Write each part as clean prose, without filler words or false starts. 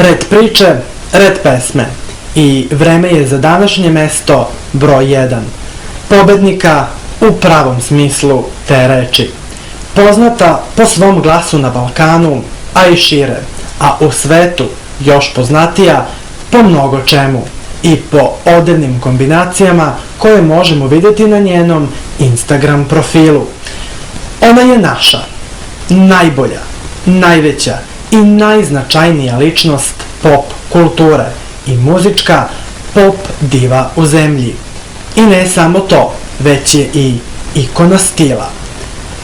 Red priče, red pesme i vreme je za današnje mesto broj 1. Pobednika u pravom smislu te reči. Poznata po svom glasu na Balkanu, a i šire, a u svetu još poznatija po mnogo čemu i po odevnim kombinacijama koje možemo vidjeti na njenom Instagram profilu. Ona je naša, najbolja, najveća i najznačajnija ličnost pop kulture i muzička pop diva u zemlji. I ne samo to, već je i ikona stila.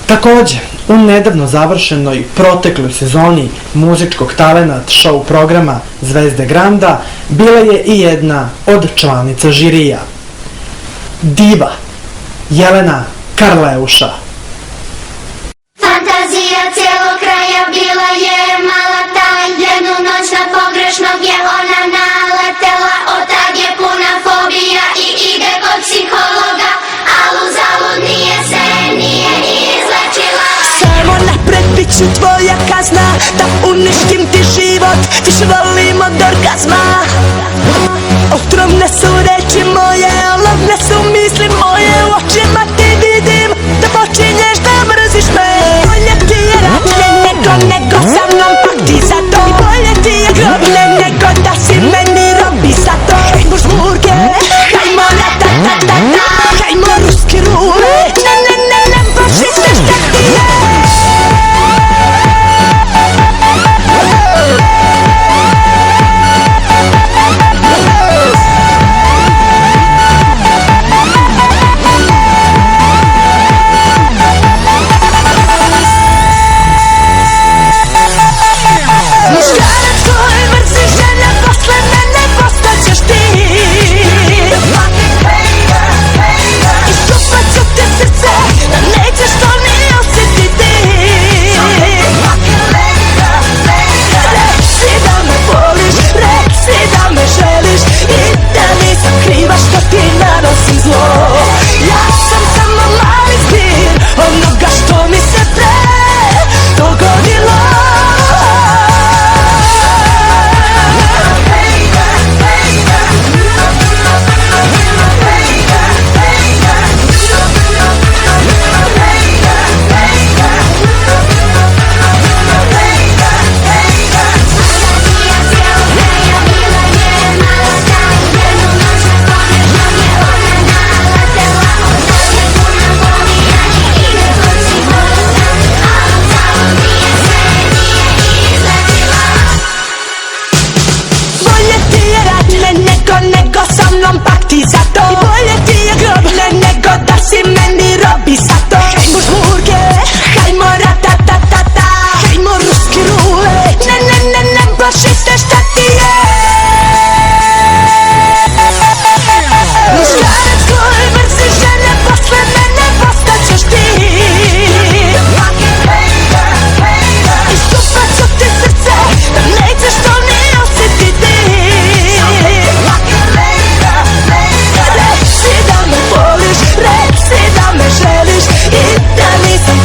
Također, u nedavno završenoj protekloj sezoni muzičkog talenat show programa Zvezde Granda bila je i jedna od članica žirija. Diva Jelena Karleuša. Fantazija cijelog kraja bila je mala, talent jednu noć na pogrešnog je ona naletela. Od tad je puna fobija i ide kod psihologa, al uzalud nije se izlečila. Samo napred bit ću tvoja kazna, da uništim ti život, više volim od orgazma. Otrovne su reči moje, olovne su misli moje, u očima ti vidim da počinješ da mrziš me. Bolje ti je ratlje nego sa mnom pati za to. I bolje ti je grobne nego da si meni robi za to. Hajmo žmurke, hajmo ratatatata, hajmo ruski rulet, ne, boži se šta ti je.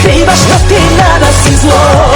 Kriva što ti nanosim zlo.